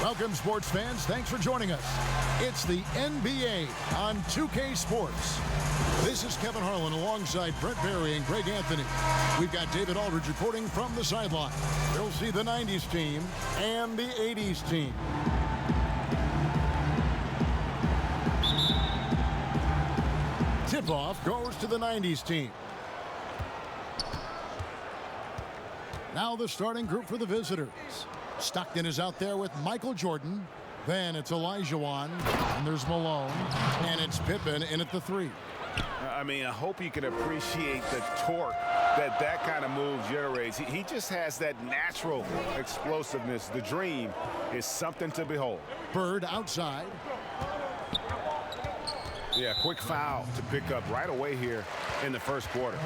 Welcome, sports fans. Thanks for joining us. It's the NBA on 2K Sports. This is Kevin Harlan alongside Brett Barry and Greg Anthony. We've got David Aldridge reporting from the sideline. We'll see the 90s team and the 80s team. Tip-off goes to the 90s team. Now the starting group for the visitors. Stockton is out there with Michael Jordan. Then it's Olajuwon, and there's Malone, and it's Pippen in at the 3. I mean, I hope you can appreciate the torque that kind of move generates. He just has that natural explosiveness. The dream is something to behold. Bird outside. Yeah, quick foul to pick up right away here in the first quarter.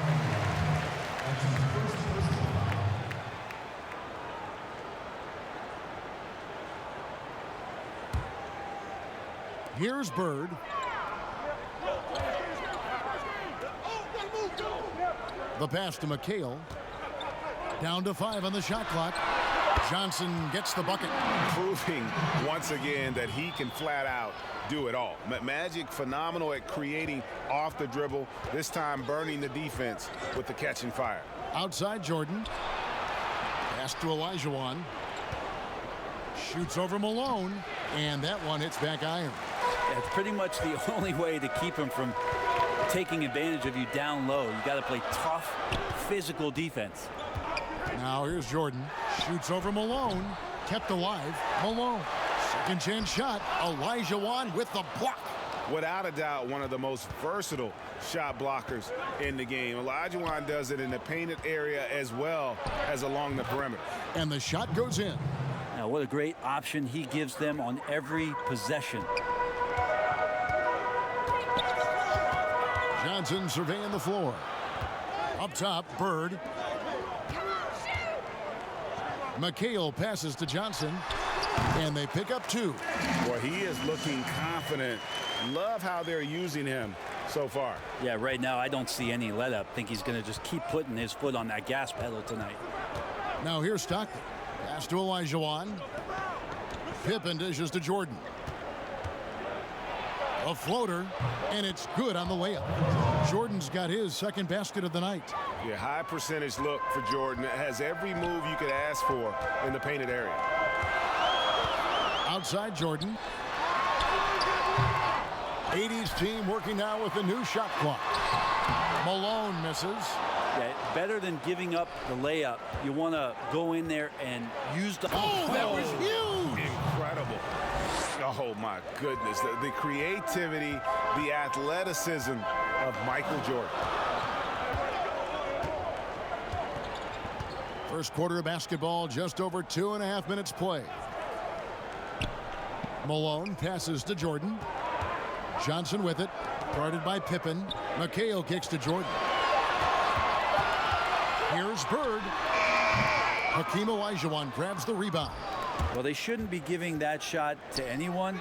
Here's Bird. The pass to McHale. Down to 5 on the shot clock. Johnson gets the bucket. Proving once again that he can flat out do it all. Magic phenomenal at creating off the dribble. This time burning the defense with the catch and fire. Outside Jordan. Pass to Olajuwon. Shoots over Malone. And that one hits back iron. That's pretty much the only way to keep him from taking advantage of you down low. You got to play tough, physical defense. Now here's Jordan. Shoots over Malone. Kept alive. Malone. Second chance shot. Olajuwon with the block. Without a doubt, one of the most versatile shot blockers in the game. Olajuwon does it in the painted area as well as along the perimeter. And the shot goes in. Now, what a great option he gives them on every possession. Johnson surveying the floor. Up top, Bird. McHale passes to Johnson. And they pick up 2. Boy, he is looking confident. Love how they're using him so far. Yeah, right now I don't see any let up. Think he's going to just keep putting his foot on that gas pedal tonight. Now here's Stockton. Pass to Olajuwon. Pippen dishes to Jordan. A floater, and it's good on the layup. Jordan's got his second basket of the night. Yeah, high percentage look for Jordan. It has every move you could ask for in the painted area. Outside Jordan. 80s team working now with a new shot clock. Malone misses. Yeah, better than giving up the layup. You want to go in there and use the... Oh, that was huge! Incredible. Oh, my goodness. The creativity, the athleticism of Michael Jordan. First quarter of basketball, just over 2.5 minutes play. Malone passes to Jordan. Johnson with it. Guarded by Pippen. McHale kicks to Jordan. Here's Bird. Hakeem Olajuwon grabs the rebound. Well, they shouldn't be giving that shot to anyone,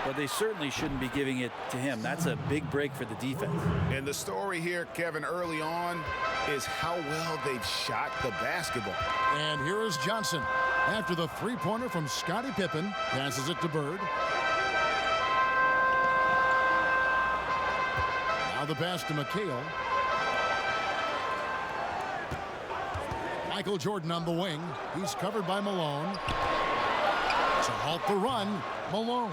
but they certainly shouldn't be giving it to him. That's a big break for the defense. And the story here, Kevin, early on is how well they've shot the basketball. And here is Johnson. After the three-pointer from Scottie Pippen, passes it to Bird. Now the pass to McHale. Michael Jordan on the wing. He's covered by Malone. To halt the run, Malone.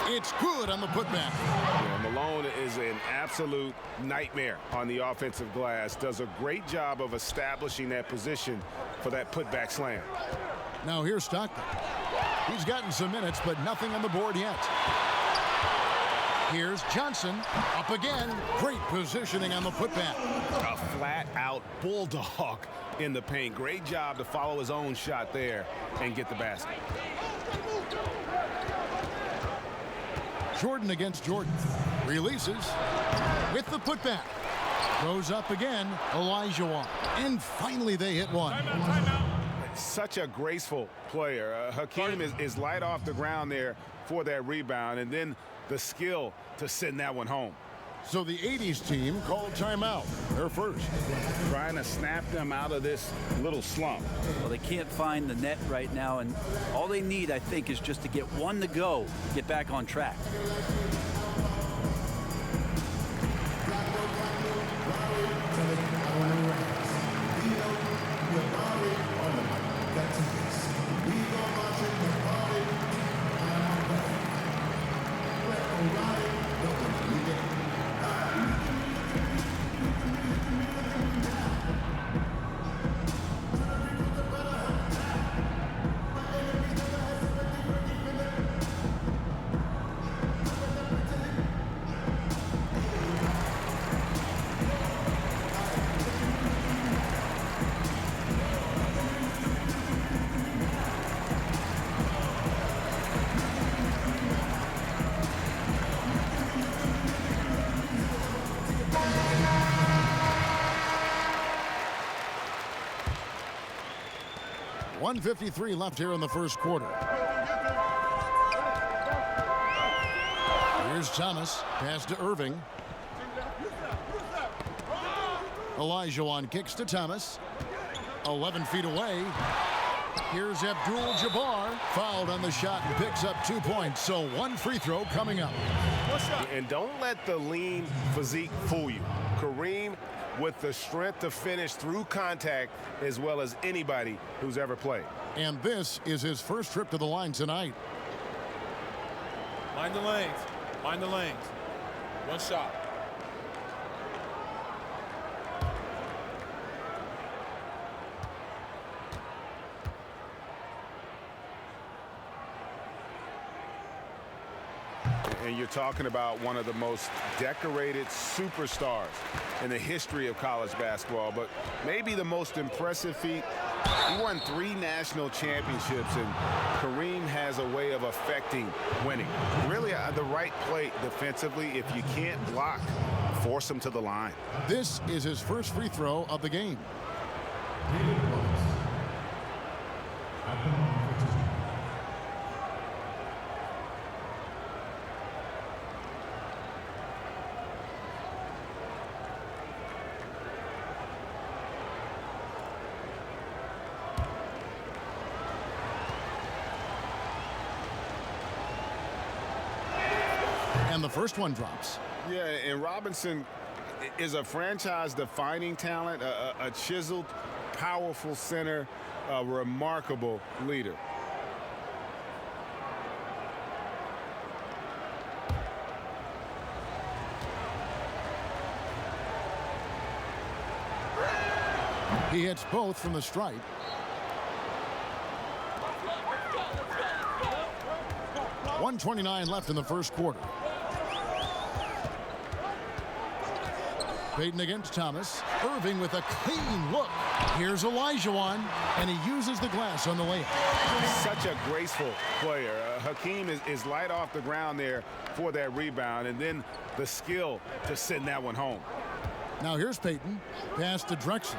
It's good on the putback. Yeah, Malone is an absolute nightmare on the offensive glass. Does a great job of establishing that position for that putback slam. Now here's Stockton. He's gotten some minutes, but nothing on the board yet. Here's Johnson. Up again. Great positioning on the putback. A flat-out bulldog in the paint. Great job to follow his own shot there and get the basket. Jordan against Jordan. Releases with the putback. Goes up again. Olajuwon. And finally they hit one. Timeout. Such a graceful player. Hakeem is light off the ground there for that rebound, and then the skill to send that one home. So the 80s team called timeout. They're first. Trying to snap them out of this little slump. Well, they can't find the net right now, and all they need, I think, is just to get one to go, get back on track. .153 left here in the first quarter. Here's Thomas. Pass to Irving. Olajuwon kicks to Thomas. 11 feet away. Here's Abdul-Jabbar. Fouled on the shot and picks up 2 points. So one free throw coming up. And don't let the lean physique fool you. Kareem with the strength to finish through contact as well as anybody who's ever played. And this is his first trip to the line tonight. Mind the lanes. Mind the lanes. One shot. And you're talking about one of the most decorated superstars in the history of college basketball, but maybe the most impressive feat. He won 3 national championships, and Kareem has a way of affecting winning. Really, the right play defensively. If you can't block, force him to the line. This is his first free throw of the game. And the first one drops. Yeah, and Robinson is a franchise-defining talent, a chiseled, powerful center, a remarkable leader. He hits both from the stripe. .129 left in the first quarter. Payton against Thomas. Irving with a clean look. Here's Olajuwon, and he uses the glass on the layup. Such a graceful player. Hakeem is light off the ground there for that rebound, and then the skill to send that one home. Now here's Payton. Pass to Drexler.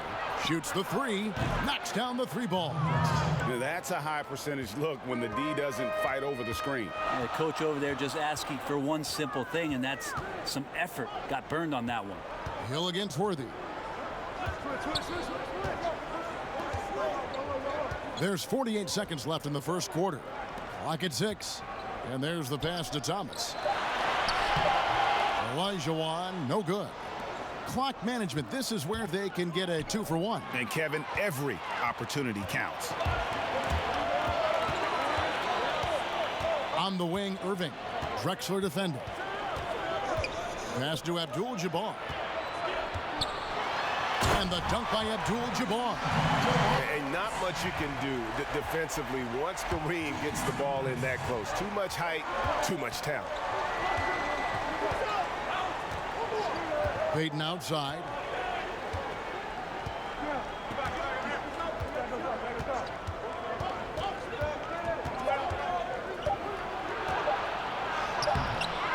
Shoots the 3. Knocks down the 3 ball. Now that's a high percentage look when the D doesn't fight over the screen. And the coach over there just asking for one simple thing, and that's some effort. Got burned on that one. Hill against Worthy. There's 48 seconds left in the first quarter. Clock at 6. And there's the pass to Thomas. Olajuwon, no good. Clock management, this is where they can get a 2-for-1. And Kevin, every opportunity counts. On the wing, Irving. Drexler defending. Pass to Abdul-Jabbar. And the dunk by Abdul-Jabbar. And not much you can do defensively once Kareem gets the ball in that close. Too much height, too much talent. Payton outside.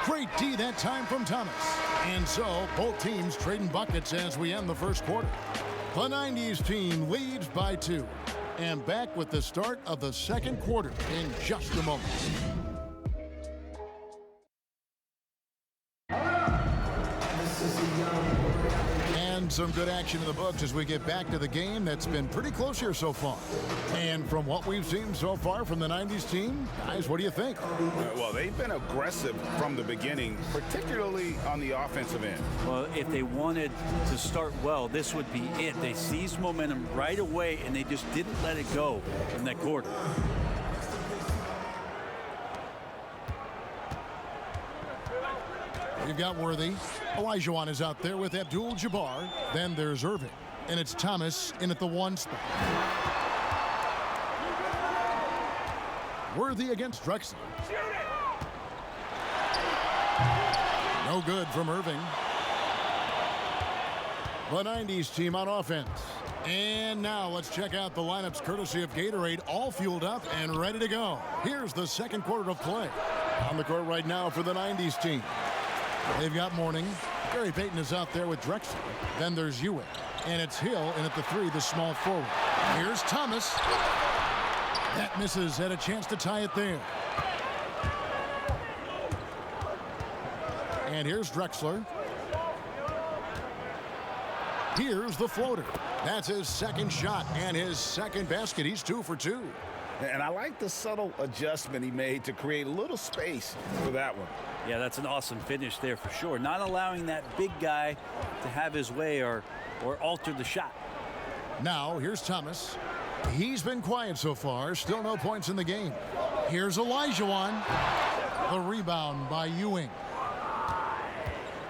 Great D that time from Thomas. And so both teams trading buckets as we end the first quarter. The 90s team leads by 2. And back with the start of the second quarter in just a moment. And some good action in the books as we get back to the game that's been pretty close here so far. And from what we've seen so far from the 90s team, guys, what do you think? Well, they've been aggressive from the beginning, particularly on the offensive end. Well, if they wanted to start well, this would be it. They seized momentum right away, and they just didn't let it go in that quarter. You've got Worthy. Olajuwon is out there with Abdul-Jabbar. Then there's Irving. And it's Thomas in at the 1 spot. Worthy against Drexler. No good from Irving. The 90s team on offense. And now let's check out the lineups courtesy of Gatorade, all fueled up and ready to go. Here's the second quarter of play. On the court right now for the 90s team. They've got Mourning. Gary Payton is out there with Drexler. Then there's Ewing. And it's Hill in at the 3, the small forward. Here's Thomas. That misses. Had a chance to tie it there. And here's Drexler. Here's the floater. That's his second shot and his second basket. He's 2 for 2. And I like the subtle adjustment he made to create a little space for that one. Yeah, that's an awesome finish there for sure. Not allowing that big guy to have his way or alter the shot. Now, here's Thomas. He's been quiet so far. Still no points in the game. Here's Olajuwon. The rebound by Ewing.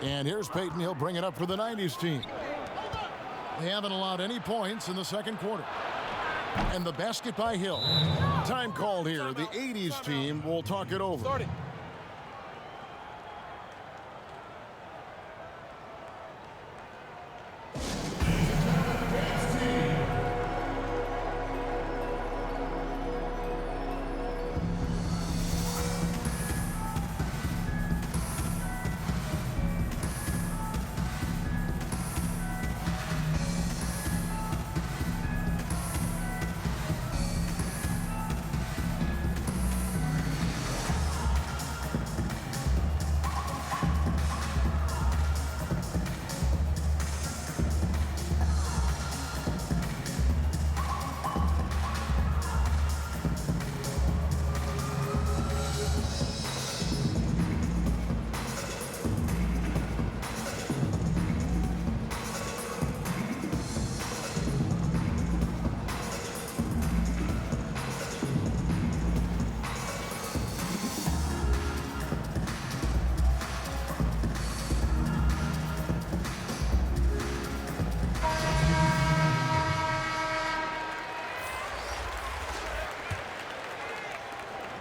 And here's Payton. He'll bring it up for the 90s team. They haven't allowed any points in the second quarter. And the basket by Hill. Time called here. The 80s team will talk it over. Start it.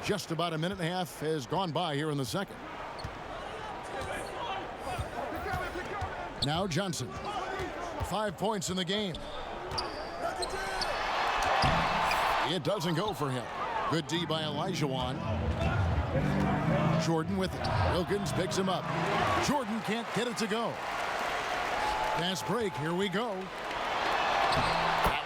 Just about a minute and a half has gone by here in the second. Now Johnson. 5 points in the game. It doesn't go for him. Good D by Olajuwon. Jordan with it. Wilkins picks him up. Jordan can't get it to go. Fast break. Here we go.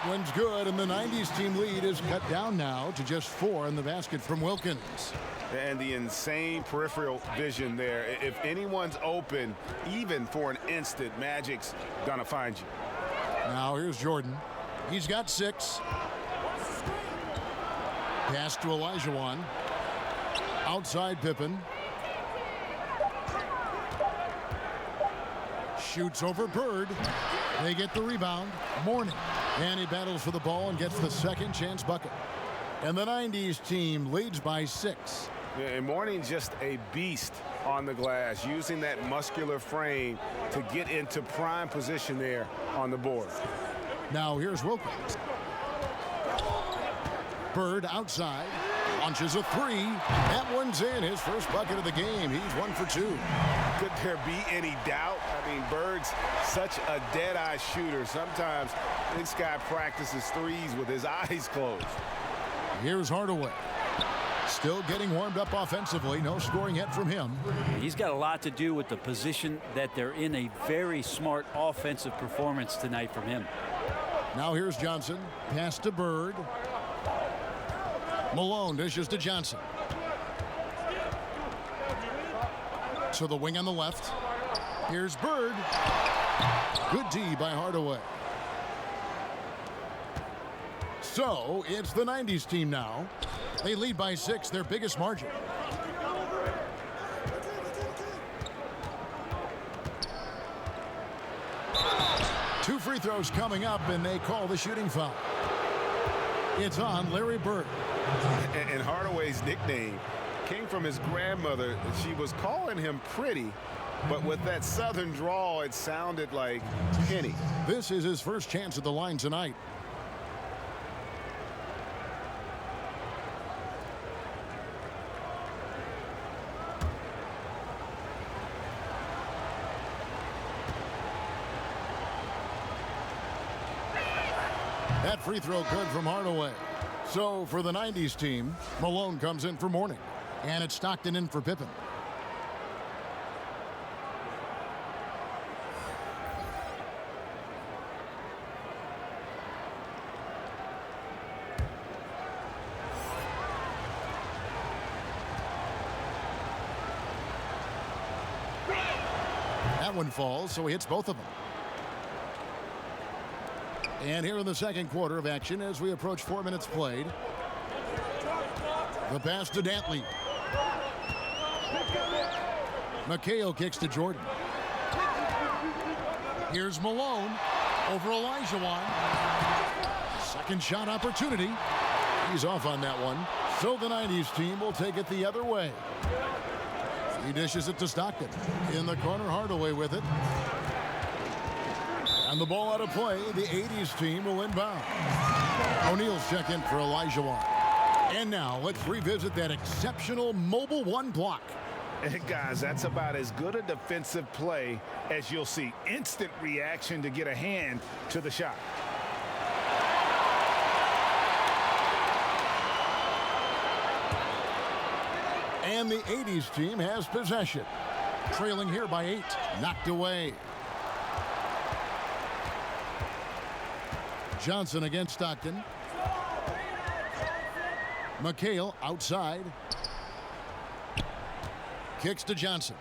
That one's good, and the 90s team lead is cut down now to just 4 in the basket from Wilkins. And the insane peripheral vision there. If anyone's open, even for an instant, Magic's gonna find you. Now here's Jordan. He's got 6. Pass to Olajuwon. Outside Pippen. Shoots over Bird. They get the rebound. Mourning. And he battles for the ball and gets the second chance bucket. And the 90s team leads by 6. And Mourning's just a beast on the glass, using that muscular frame to get into prime position there on the board. Now here's Wilkins. Bird outside. Launches a 3. That one's in. His first bucket of the game. He's 1 for 2. Could there be any doubt? I mean, Bird's such a dead-eye shooter. Sometimes this guy practices threes with his eyes closed. Here's Hardaway. Still getting warmed up offensively. No scoring yet from him. He's got a lot to do with the position that they're in. A very smart offensive performance tonight from him. Now here's Johnson. Pass to Bird. Malone dishes to Johnson. To the wing on the left. Here's Bird. Good D by Hardaway. So it's the 90s team now. They lead by 6, their biggest margin. Two free throws coming up, and they call the shooting foul. It's on Larry Bird. And Hardaway's nickname came from his grandmother. She was calling him pretty, but with that southern drawl, it sounded like Penny. This is his first chance at the line tonight. That free throw good from Hardaway. So for the 90s team, Malone comes in for Mourning. And it's Stockton in for Pippen. That one falls, so he hits both of them. And here in the second quarter of action as we approach 4 minutes played. The pass to Dantley. McHale kicks to Jordan. Here's Malone over Olajuwon. Second shot opportunity. He's off on that one. So the 90s team will take it the other way. He dishes it to Stockton. In the corner, Hardaway with it. And the ball out of play, the 80s team will inbound. O'Neal's check in for Olajuwon. And now let's revisit that exceptional mobile one block. Guys, that's about as good a defensive play as you'll see. Instant reaction to get a hand to the shot. And the 80s team has possession. Trailing here by 8. Knocked away. Johnson against Stockton. McHale outside. Kicks to Johnson.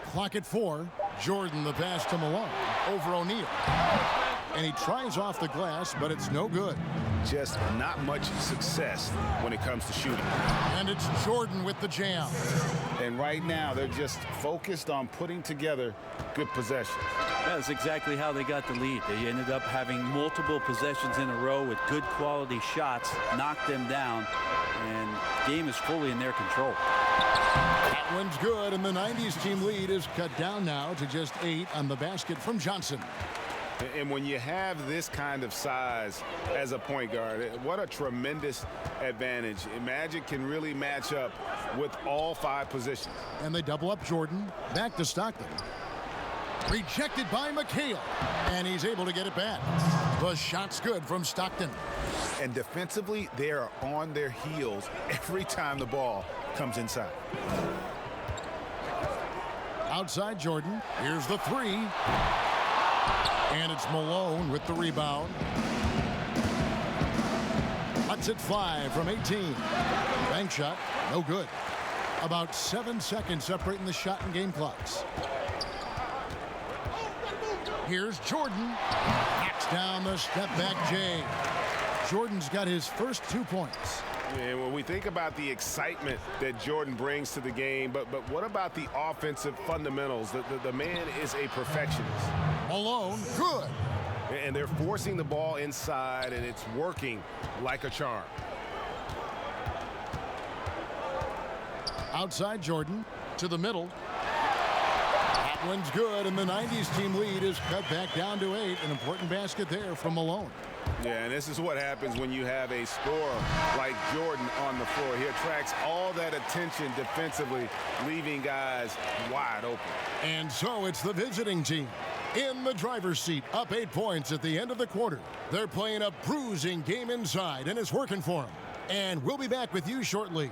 Clock at 4. Jordan the pass to Malone. Over O'Neal. And he tries off the glass, but it's no good. Just not much success when it comes to shooting. And it's Jordan with the jam. And right now, they're just focused on putting together good possessions. That's exactly how they got the lead. They ended up having multiple possessions in a row with good quality shots, knocked them down, and game is fully in their control. That one's good, and the 90s team lead is cut down now to just 8 on the basket from Johnson. And when you have this kind of size as a point guard, what a tremendous advantage. Magic can really match up with all 5 positions. And they double up Jordan. Back to Stockton. Rejected by McHale. And he's able to get it back. The shot's good from Stockton. And defensively, they are on their heels every time the ball comes inside. Outside Jordan. Here's the 3. And it's Malone with the rebound. Cuts it 5 from 18. Bank shot, no good. About 7 seconds separating the shot and game clocks. Here's Jordan. Knocks down the step back J. Jordan's got his first 2 points. Yeah, when we think about the excitement that Jordan brings to the game, but what about the offensive fundamentals? The man is a perfectionist. Malone, good. And they're forcing the ball inside, and it's working like a charm. Outside Jordan to the middle. That one's good, and the 90s team lead is cut back down to 8. An important basket there from Malone. Yeah, and this is what happens when you have a scorer like Jordan on the floor. He attracts all that attention defensively, leaving guys wide open. And so it's the visiting team in the driver's seat, up 8 points at the end of the quarter. They're playing a bruising game inside, and it's working for them. And we'll be back with you shortly.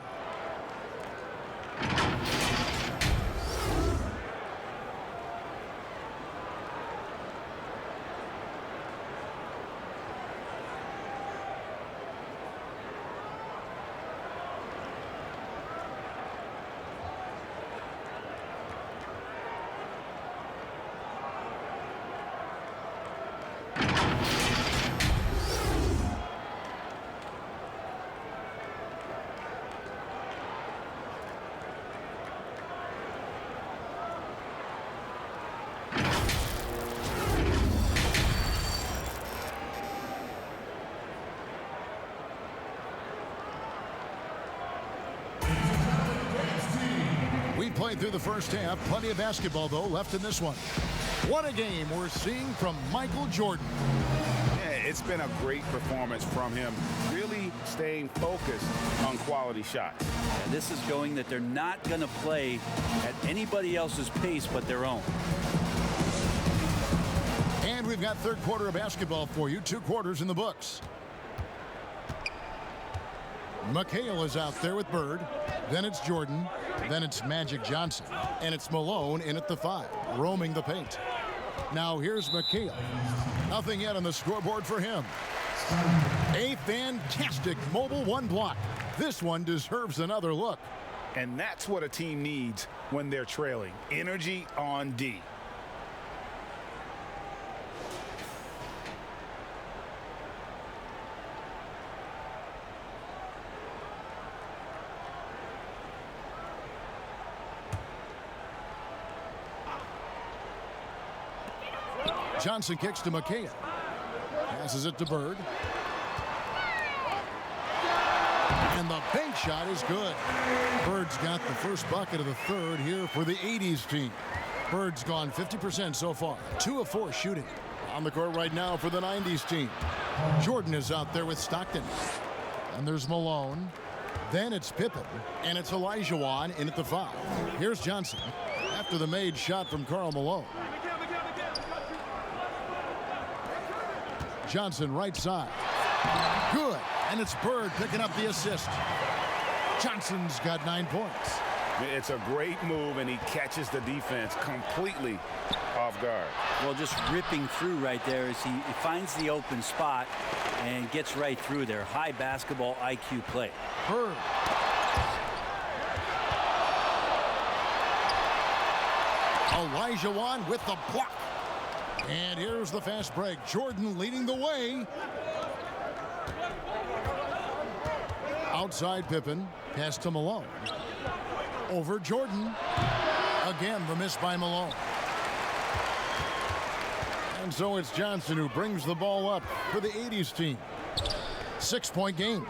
We played through the first half. Plenty of basketball, though, left in this one. What a game we're seeing from Michael Jordan. Yeah, it's been a great performance from him, really staying focused on quality shots. And this is showing that they're not going to play at anybody else's pace but their own. And we've got third quarter of basketball for you. 2 quarters in the books. McHale is out there with Bird. Then it's Jordan. Then it's Magic Johnson. And it's Malone in at the 5, roaming the paint. Now here's McHale. Nothing yet on the scoreboard for him. A fantastic mobile 1 block. This one deserves another look. And that's what a team needs when they're trailing. Energy on D. Johnson kicks to McHale. Passes it to Bird. And the bank shot is good. Bird's got the first bucket of the third here for the 80s team. Bird's gone 50% so far. 2 of 4 shooting. On the court right now for the 90s team. Jordan is out there with Stockton. And there's Malone. Then it's Pippen. And it's Olajuwon in at the 5. Here's Johnson after the made shot from Karl Malone. Johnson right side. Good. And it's Bird picking up the assist. Johnson's got 9 points. It's a great move, and he catches the defense completely off guard. Well, just ripping through right there as he finds the open spot and gets right through there. High basketball IQ play. Bird. Olajuwon with the block. And here's the fast break. Jordan leading the way. Outside Pippen. Pass to Malone. Over Jordan. Again, the miss by Malone. And so it's Johnson who brings the ball up for the 80s team. 6-point game.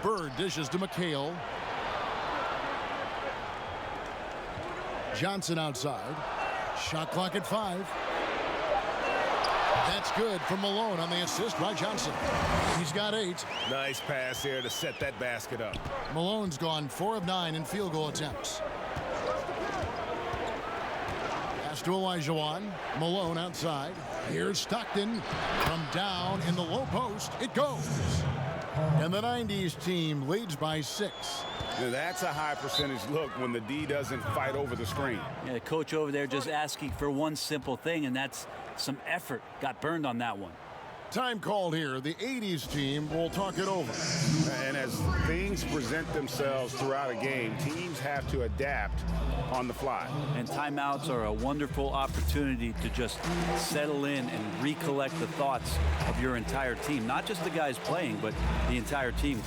Bird dishes to McHale. Johnson outside. Shot clock at 5. That's good from Malone on the assist by Johnson. He's got 8. Nice pass here to set that basket up. Malone's gone 4 of 9 in field goal attempts. Pass to Olajuwon. Malone outside. Here's Stockton from down in the low post. It goes. And the 90s team leads by 6. That's a high percentage look when the D doesn't fight over the screen. Yeah, coach over there just asking for one simple thing, and that's some effort. Got burned on that one. Time called here. The 80s team will talk it over. And as things present themselves throughout a game, teams have to adapt on the fly. And timeouts are a wonderful opportunity to just settle in and recollect the thoughts of your entire team. Not just the guys playing, but the entire team.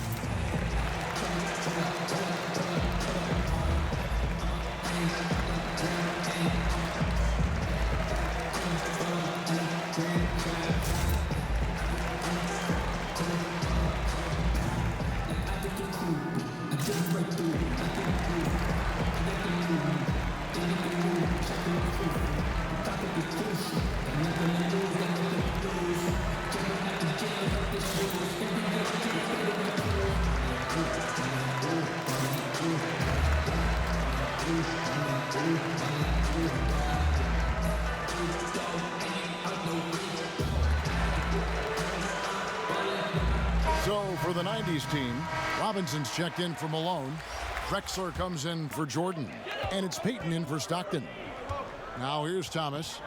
So for the 90s team, Robinson's checked in for Malone. Drexler comes in for Jordan. And it's Payton in for Stockton. Now here's Thomas.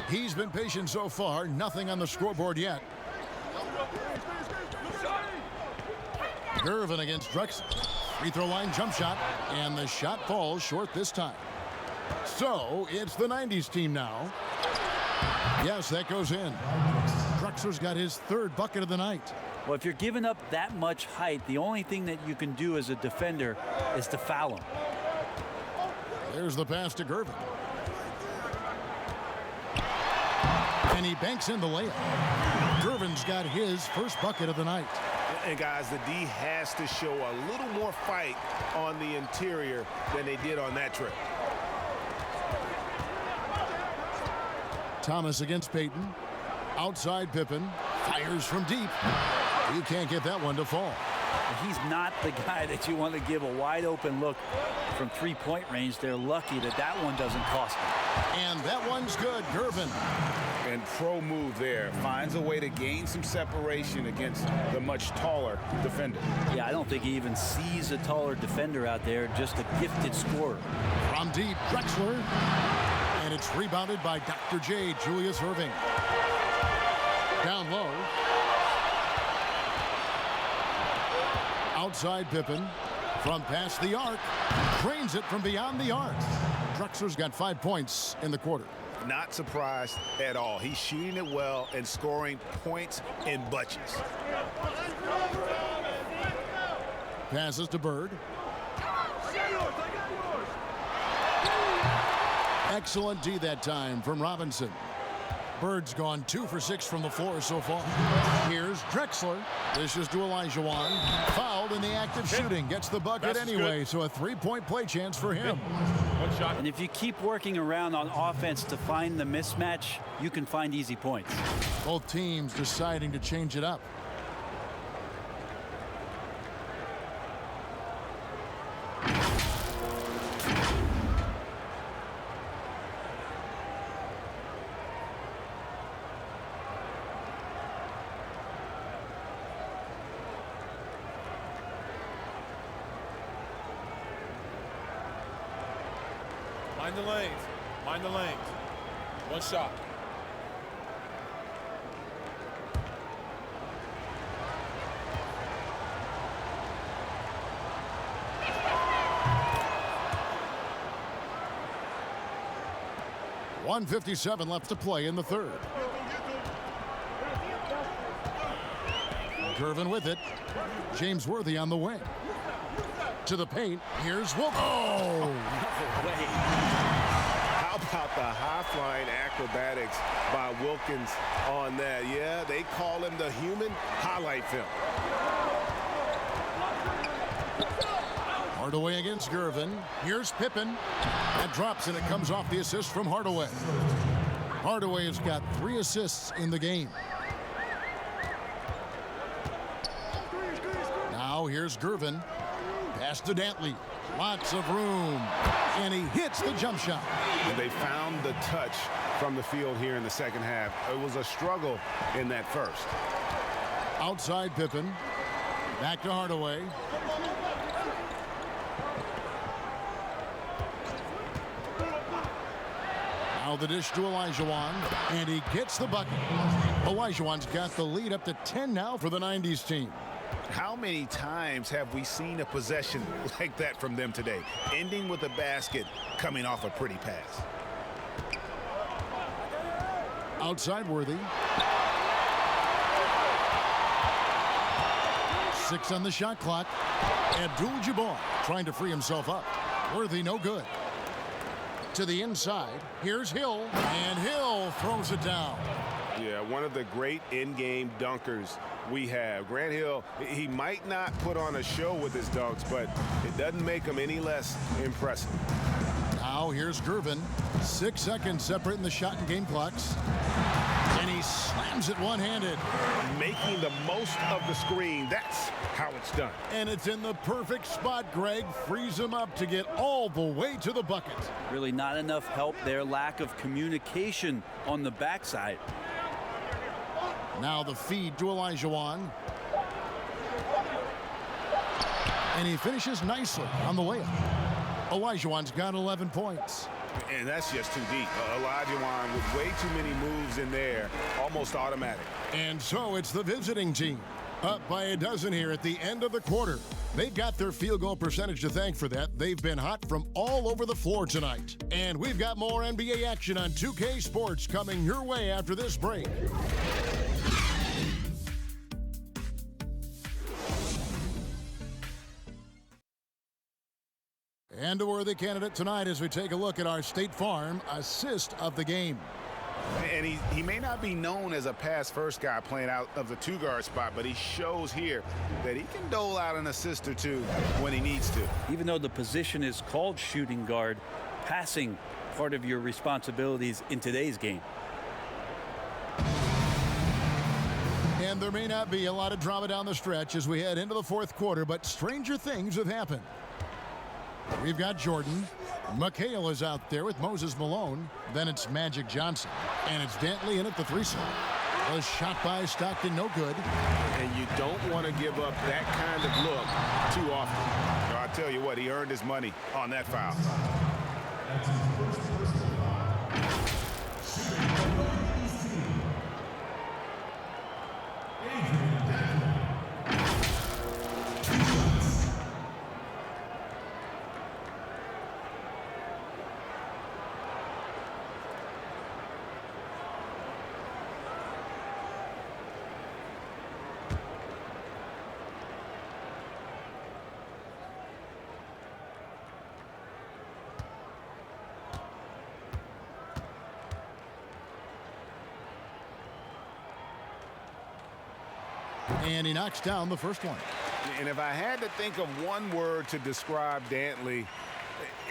He's been patient so far. Nothing on the scoreboard yet. Gervin against Drexler. Free throw line jump shot. And the shot falls short this time. So it's the 90s team now. Yes, that goes in. Drexler's got his 3rd bucket of the night. Well, if you're giving up that much height, the only thing that you can do as a defender is to foul him. There's the pass to Gervin. And he banks in the layup. Gervin's got his first bucket of the night. And guys, the D has to show a little more fight on the interior than they did on that trip. Thomas against Payton. Outside Pippen. Fires from deep. You can't get that one to fall. He's not the guy that you want to give a wide open look from three-point range. They're lucky that that one doesn't cost them. And that one's good. Gervin. And pro move there. Finds a way to gain some separation against the much taller defender. Yeah, I don't think he even sees a taller defender out there, just a gifted scorer. From deep, Drexler. And it's rebounded by Dr. J, Julius Irving. Down low. Outside Pippen. From past the arc. Drains it from beyond the arc. Drexler's got 5 points in the quarter. Not surprised at all. He's shooting it well and scoring points in bunches. Passes to Bird. Excellent D that time from Robinson. Bird's gone 2 for 6 from the floor so far. Here's Drexler. This is to Olajuwon. Fouled in the act of shooting. Gets the bucket anyway, so a 3-point play chance for him. One shot. And if you keep working around on offense to find the mismatch, you can find easy points. Both teams deciding to change it up. Mind the lanes. Mind the lanes. One shot. .157 left to play in the third. Gervin with it. James Worthy on the wing. To the paint. Here's Wilkins. Oh! How about the high-flying acrobatics by Wilkins on that? Yeah, they call him the human highlight film. Hardaway against Gervin. Here's Pippen. That drops and it comes off the assist from Hardaway. Hardaway has got 3 assists in the game. Now here's Gervin. Pass to Dantley. Lots of room. And he hits the jump shot. And they found the touch from the field here in the second half. It was a struggle in that first. Outside Pippen. Back to Hardaway. Now the dish to Olajuwon. And he gets the bucket. Olajuwon's got the lead up to 10 now for the 90s team. How many times have we seen a possession like that from them today? Ending with a basket, coming off a pretty pass. Outside Worthy. 6 on the shot clock. Abdul-Jabbar trying to free himself up. Worthy no good. To the inside. Here's Hill. And Hill throws it down. Yeah, one of the great in-game dunkers we have. Grant Hill, he might not put on a show with his dunks, but it doesn't make him any less impressive. Now here's Gervin. 6 seconds separating the shot and game clocks. And he slams it one-handed. Making the most of the screen. That's how it's done. And it's in the perfect spot, Greg. Frees him up to get all the way to the bucket. Really not enough help there. Lack of communication on the backside. Now the feed to Olajuwon. And he finishes nicely on the layup. Olajuwon's got 11 points. And that's just too deep. Olajuwon with way too many moves in there, almost automatic. And so it's the visiting team. Up by a dozen here at the end of the quarter. They've got their field goal percentage to thank for that. They've been hot from all over the floor tonight. And we've got more NBA action on 2K Sports coming your way after this break. And a worthy candidate tonight as we take a look at our State Farm assist of the game. And he may not be known as a pass-first guy playing out of the two-guard spot, but he shows here that he can dole out an assist or two when he needs to. Even though the position is called shooting guard, passing part of your responsibilities in today's game. And there may not be a lot of drama down the stretch as we head into the fourth quarter, but stranger things have happened. We've got Jordan. McHale is out there with Moses Malone. Then it's Magic Johnson. And it's Dantley in at the three slot. A shot by Stockton, no good. And you don't want to give up that kind of look too often. So I'll tell you what, he earned his money on that foul. And he knocks down the first one. And if I had to think of one word to describe Dantley,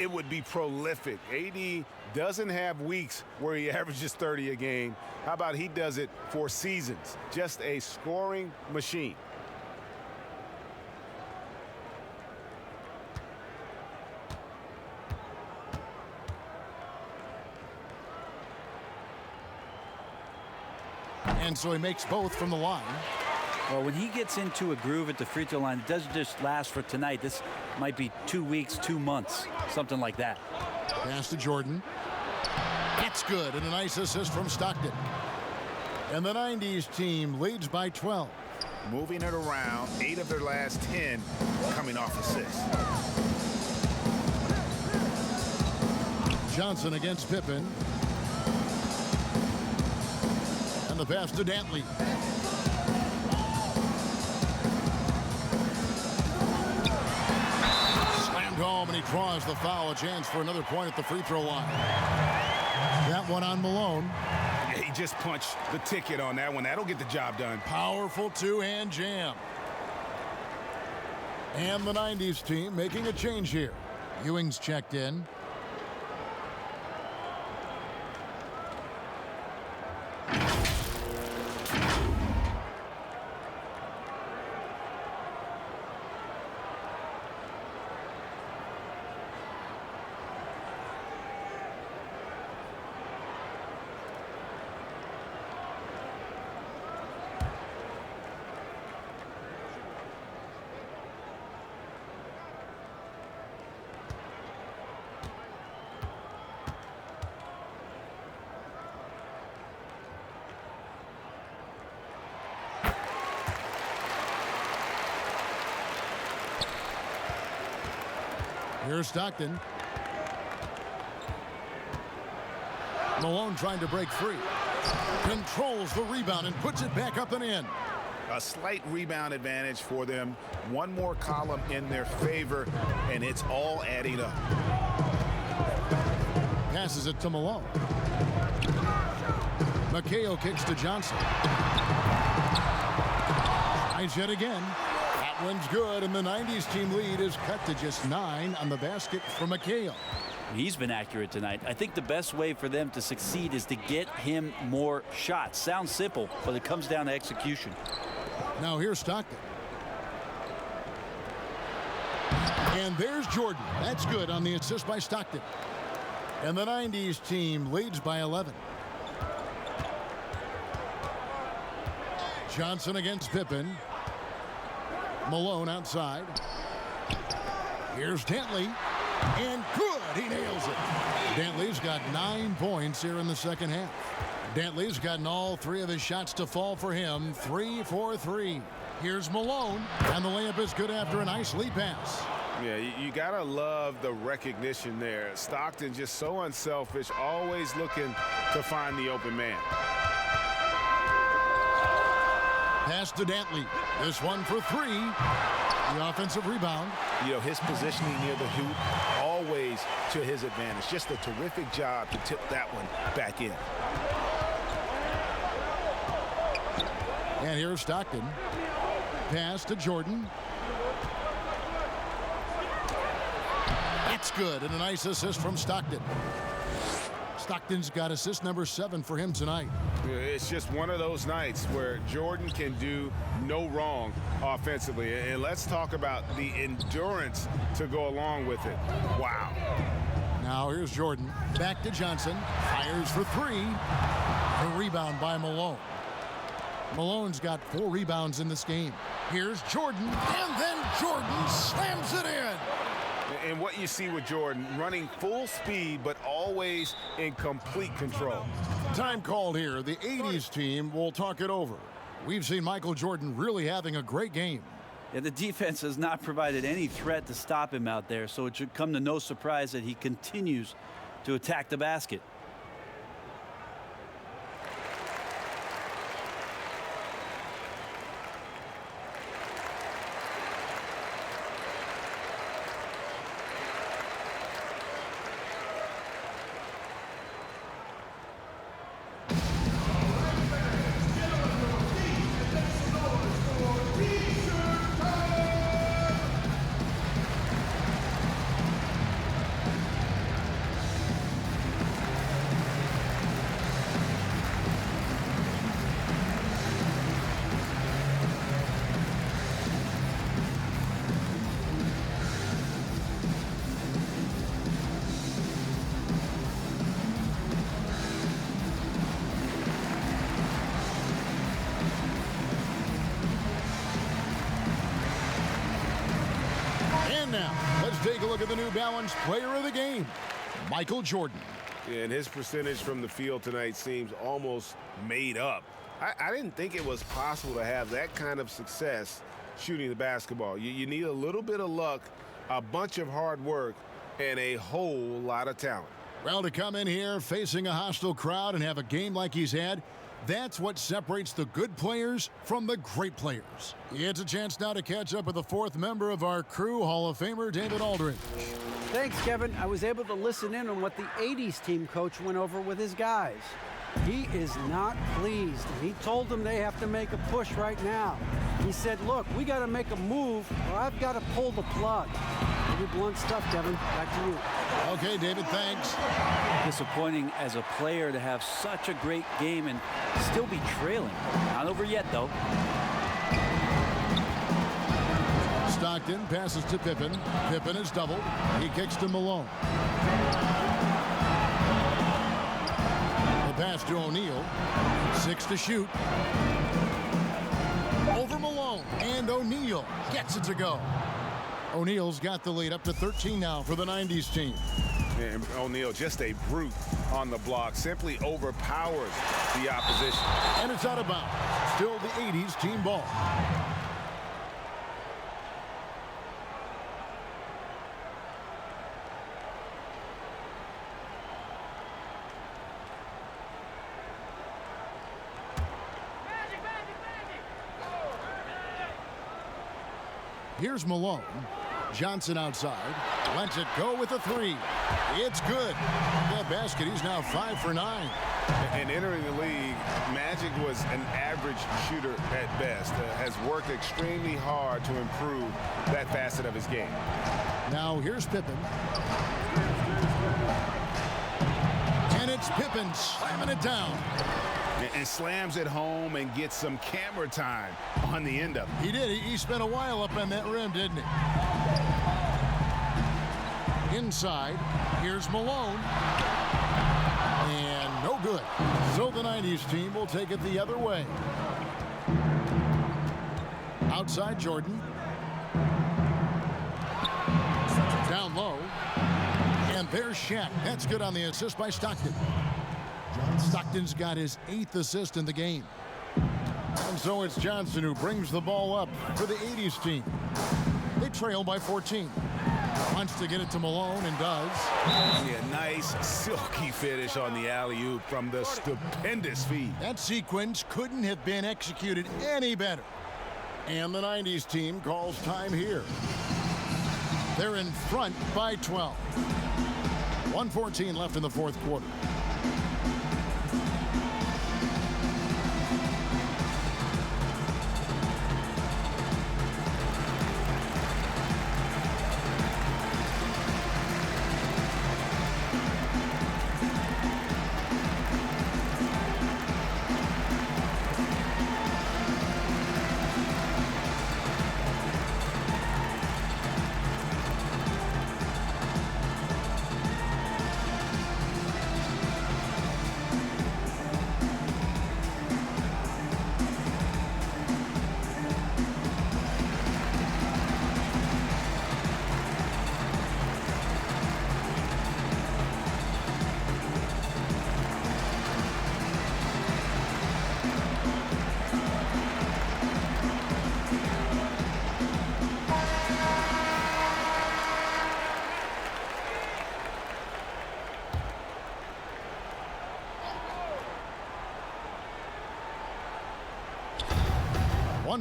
it would be prolific. AD doesn't have weeks where he averages 30 a game. How about he does it for seasons? Just a scoring machine. And so he makes both from the line. Well, when he gets into a groove at the free throw line, it doesn't just last for tonight. This might be 2 weeks, 2 months, something like that. Pass to Jordan. It's good, and a nice assist from Stockton. And the 90s team leads by 12. Moving it around, 8 of their last 10 coming off assists. Johnson against Pippen. And the pass to Dantley. Slammed home, and he draws the foul. A chance for another point at the free throw line. That one on Malone. Yeah, he just punched the ticket on that one. That'll get the job done. Powerful two-hand jam. And the 90s team making a change here. Ewing's checked in. Here's Stockton. Malone trying to break free. Controls the rebound and puts it back up and in. A slight rebound advantage for them. One more column in their favor, and it's all adding up. Passes it to Malone. McHale kicks to Johnson. Tries yet again. That one's good, and the 90s team lead is cut to just 9 on the basket for McHale. He's been accurate tonight. I think the best way for them to succeed is to get him more shots. Sounds simple, but it comes down to execution. Now here's Stockton. And there's Jordan. That's good on the assist by Stockton. And the 90s team leads by 11. Johnson against Pippen. Malone outside. Here's Dantley. And good. He nails it. Dantley's got 9 points here in the second half. Dantley's gotten all 3 of his shots to fall for him. 3 for 3. Here's Malone. And the layup is good after a nice lead pass. Yeah, you got to love the recognition there. Stockton just so unselfish, always looking to find the open man. Pass to Dantley. This one for 3. The offensive rebound. You know, his positioning near the hoop, always to his advantage. Just a terrific job to tip that one back in. And here's Stockton. Pass to Jordan. It's good, and a nice assist from Stockton. Stockton's got assist number 7 for him tonight. It's just one of those nights where Jordan can do no wrong offensively. And let's talk about the endurance to go along with it. Wow. Now here's Jordan. Back to Johnson. Fires for 3. A rebound by Malone. Malone's got 4 rebounds in this game. Here's Jordan, and then Jordan slams it in. And what you see with Jordan, running full speed, but always in complete control. Time called here. The 80s team will talk it over. We've seen Michael Jordan really having a great game. Yeah, the defense has not provided any threat to stop him out there, so it should come to no surprise that he continues to attack the basket. Now, let's take a look at the New Balance player of the game, Michael Jordan. Yeah, and his percentage from the field tonight seems almost made up. I didn't think it was possible to have that kind of success shooting the basketball. You need a little bit of luck, a bunch of hard work, and a whole lot of talent. Well, to come in here facing a hostile crowd and have a game like he's had, that's what separates the good players from the great players. It's a chance now to catch up with the 4th member of our crew, Hall of Famer David Aldridge. Thanks, Kevin. I was able to listen in on what the 80s team coach went over with his guys. He is not pleased. He told them they have to make a push right now. He said, look, we got to make a move or I've got to pull the plug. Pretty blunt stuff, Kevin. Back to you. Okay, David, thanks. Disappointing as a player to have such a great game and still be trailing. Not over yet, though. Stockton passes to Pippen. Pippen is doubled. He kicks to Malone. The pass to O'Neal. 6 to shoot. Over Malone. And O'Neal gets it to go. O'Neal's got the lead up to 13 now for the 90s team. And O'Neal, just a brute on the block, simply overpowers the opposition. And it's out of bounds. Still the 80s team ball. Here's Malone. Johnson outside. Lets it go with a 3. It's good. That basket, he's now 5 for 9. And entering the league, Magic was an average shooter at best. Has worked extremely hard to improve that facet of his game. Now here's Pippen. And it's Pippen slamming it down. And slams it home and gets some camera time on the end of it. He did. He spent a while up on that rim, didn't he? Inside, here's Malone. And no good. So the 90s team will take it the other way. Outside Jordan. Down low. And there's Shaq. That's good on the assist by Stockton. Stockton's got his 8th assist in the game. And so it's Johnson who brings the ball up for the 80s team. They trail by 14. Wants to get it to Malone and does. Yeah, nice silky finish on the alley-oop from the stupendous feed. That sequence couldn't have been executed any better. And the 90s team calls time here. They're in front by 12. 1:14 left in the 4th quarter.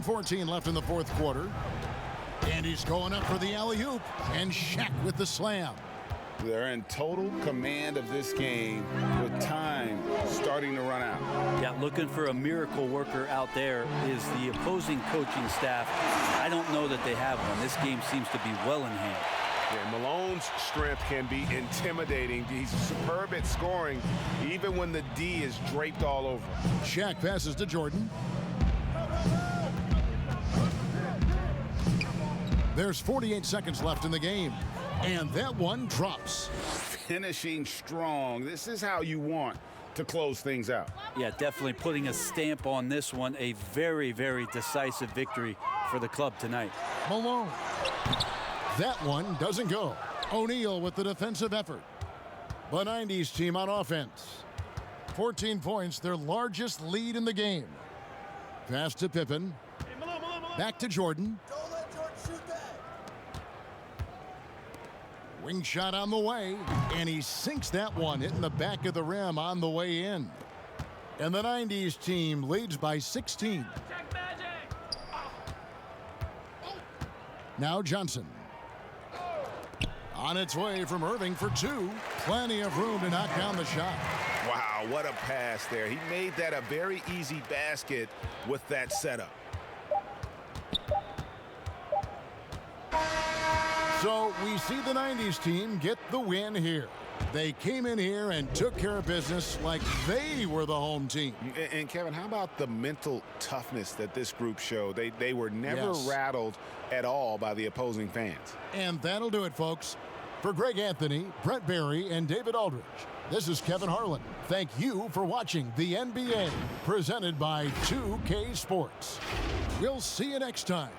1:14 left in the fourth quarter. And he's going up for the alley-oop. And Shaq with the slam. They're in total command of this game with time starting to run out. Yeah, looking for a miracle worker out there is the opposing coaching staff. I don't know that they have one. This game seems to be well in hand. Yeah, Malone's strength can be intimidating. He's superb at scoring, even when the D is draped all over him. Shaq passes to Jordan. There's 48 seconds left in the game. And that one drops. Finishing strong. This is how you want to close things out. Yeah, definitely putting a stamp on this one. A very, very decisive victory for the club tonight. Malone. That one doesn't go. O'Neal with the defensive effort. The 90s team on offense. 14 points, their largest lead in the game. Pass to Pippen. Back to Jordan. Wing shot on the way, and he sinks that one, hitting the back of the rim on the way in. And the 90s team leads by 16. Now Johnson. On its way from Irving for two. Plenty of room to knock down the shot. Wow, what a pass there. He made that a very easy basket with that setup. So we see the 90s team get the win here. They came in here and took care of business like they were the home team. And Kevin, how about the mental toughness that this group showed? They were never rattled at all by the opposing fans. And that'll do it, folks. For Greg Anthony, Brett Barry, and David Aldridge, this is Kevin Harlan. Thank you for watching the NBA, presented by 2K Sports. We'll see you next time.